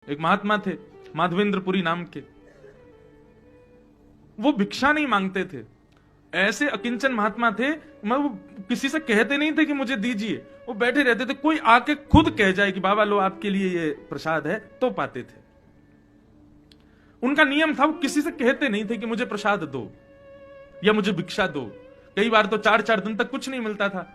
एक महात्मा थे माधवेंद्रपुरी नाम के। वो भिक्षा नहीं मांगते थे, ऐसे अकिंचन महात्मा थे। वो किसी से कहते नहीं थे कि मुझे दीजिए, वो बैठे रहते थे, कोई आके खुद कह जाए कि बाबा लो आपके लिए ये प्रसाद है, तो पाते थे। उनका नियम था, वो किसी से कहते नहीं थे कि मुझे प्रसाद दो या मुझे भिक्षा दो। कई बार तो 4-4 दिन तक कुछ नहीं मिलता था।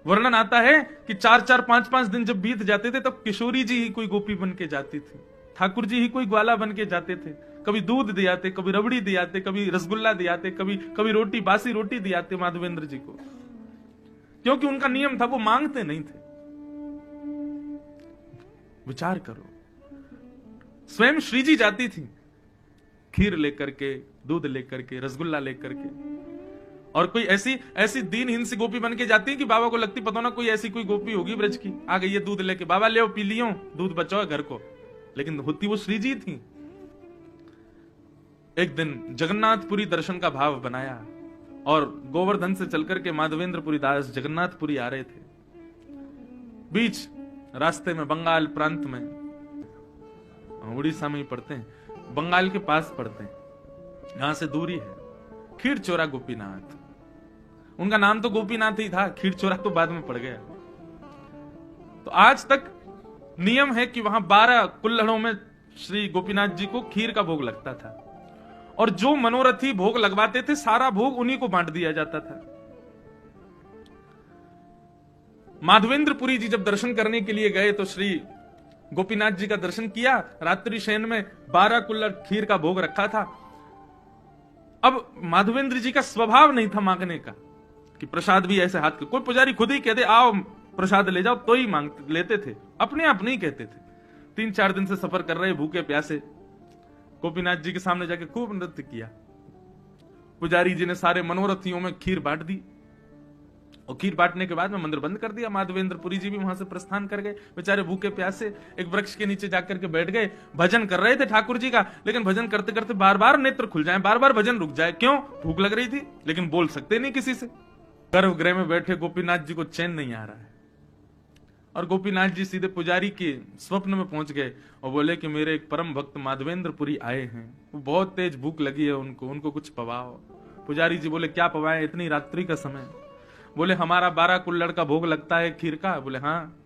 वर्णन आता है कि 4-4 5-5 दिन जब बीत जाते थे तब किशोरी जी ही कोई गोपी बन के जाती थी, ठाकुर जी ही कोई ग्वाला बन के जाते थे। कभी दूध दियाते, कभी रबड़ी दियाते, कभी रसगुल्ला दियाते, कभी रोटी, बासी रोटी दियाते माधवेंद्र जी को, क्योंकि उनका नियम था, वो मांगते नहीं थे। विचार करो, स्वयं श्री जी जाती थी खीर लेकर के, दूध लेकर के, रसगुल्ला लेकर के, और कोई ऐसी दीनहीन सी गोपी बन के जाती है कि बाबा को लगती पता ना कोई ऐसी कोई गोपी होगी ब्रज की, आ गई है दूध लेके, बाबा ले पी लियो, दूध बचाओ घर को, लेकिन होती वो श्री जी थी। एक दिन जगन्नाथपुरी दर्शन का भाव बनाया और गोवर्धन से चलकर के माधवेंद्रपुरी दास जगन्नाथपुरी आ रहे थे। बीच रास्ते में बंगाल प्रांत में, उड़ीसा में ही पड़ते हैं, बंगाल के पास पड़ते हैं, यहां से दूरी है, खीरचोरा गोपीनाथ। उनका नाम तो गोपीनाथ ही था, खीरचोरा तो बाद में पड़ गया। तो आज तक नियम है कि वहां 12 कुल्हड़ों में श्री गोपीनाथ जी को खीर का भोग लगता था, और जो मनोरथी भोग लगवाते थे सारा भोग उन्हीं को बांट दिया जाता था। माधवेंद्रपुरी जी जब दर्शन करने के लिए गए तो श्री गोपीनाथ जी का दर्शन किया, रात्रि शयन में 12 कुल्हड़ खीर का भोग रखा था। अब माधवेंद्र जी का स्वभाव नहीं था मांगने का कि प्रसाद भी ऐसे हाथ के, कोई पुजारी खुद ही कहते आओ प्रसाद ले जाओ तो ही मांगते लेते थे, अपने आप नहीं कहते थे। 3-4 दिन से सफर कर रहे भूखे प्यासे, गोपीनाथ जी के सामने जाके खूब नृत्य किया। पुजारी जी ने सारे मनोरथियों में खीर बांट दी, और खीर बांटने के बाद में मंदिर बंद कर दिया। माधवेंद्रपुरी जी भी वहां से प्रस्थान कर गए, बेचारे भूखे प्यासे एक वृक्ष के नीचे जाकर के बैठ गए। भजन कर रहे थे ठाकुर जी का, लेकिन भजन करते करते बार बार नेत्र खुल जाए, बार बार भजन रुक जाए। क्यों? भूख लग रही थी, लेकिन बोल सकते नहीं किसी से। गर्भगृह में बैठे गोपीनाथ जी को चैन नहीं आ रहा है, और गोपीनाथ जी सीधे पुजारी के स्वप्न में पहुंच गए और बोले कि मेरे एक परम भक्त माधवेंद्रपुरी आए हैं, वो बहुत तेज भूख लगी है उनको कुछ पवाओ। पुजारी जी बोले क्या पवाएं, इतनी रात्रि का समय? बोले हमारा 12 कुल्हड़ का भोग लगता है खीर का। बोले हाँ,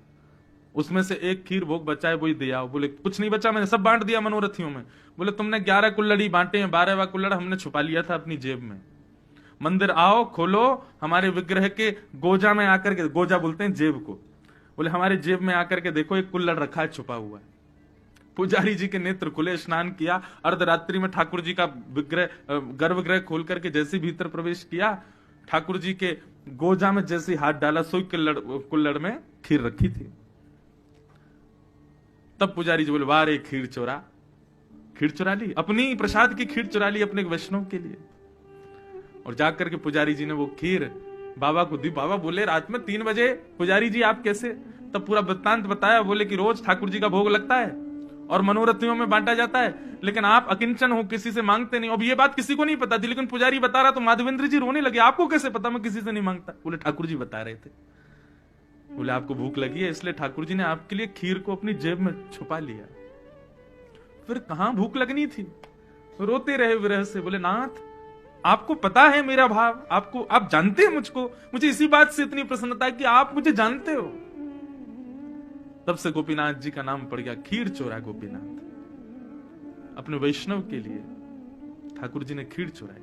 उसमें से एक खीर भोग बचा है, वही दिया। बोले कुछ नहीं बचा, मैंने सब बांट दिया मनोरथियों में। बोले तुमने 11 कुल्हड़ ही बांटे हैं, 12वां कुल्हड़ हमने छुपा लिया था अपनी जेब में। मंदिर आओ, खोलो, हमारे विग्रह के गोजा में आकर के, गोजा बोलते हैं जेब को, बोले हमारे जेब में आकर के देखो एक कुल्हड़ रखा है छुपा हुआ है। पुजारी जी के नेत्र खुले, स्नान किया, अर्धरात्रि में ठाकुर जी का विग्रह गर्भगृह खोल करके जैसे भीतर प्रवेश किया, ठाकुर जी के गोजा में जैसे हाथ डाला, सोई कुल्हड़ में खीर रखी थी। तब पुजारी जी बोले वाह रे खीर चुरा ली, अपनी प्रसाद की खीर चुरा ली अपने वैष्णव के लिए। और जाकर के पुजारी जी ने वो खीर बाबा को दी। बाबा बोले रात में 3 बजे पुजारी जी आप कैसे? तब पूरा वृत्तांत बताया। बोले कि रोज ठाकुर जी का भोग लगता है और मनोरथियों में बांटा जाता है, लेकिन आप अकिंचन हो, किसी से मांगते नहीं। अब ये बात किसी को नहीं पता थी, लेकिन पुजारी बता रहा तो माधवेंद्र जी रोने लगे, आपको कैसे पता मैं किसी से नहीं मांगता? बोले ठाकुर जी बता रहे थे। बोले आपको भूख लगी है इसलिए ठाकुर जी ने आपके लिए खीर को अपनी जेब में छुपा लिया। फिर कहां भूख लगनी थी, रोते रहे विरह से। बोले नाथ आपको पता है मेरा भाव, आप जानते हैं मुझको, मुझे इसी बात से इतनी प्रसन्नता है कि आप मुझे जानते हो। तब से गोपीनाथ जी का नाम पड़ गया खीर चोरा गोपीनाथ। अपने वैष्णव के लिए ठाकुर जी ने खीर चुराई।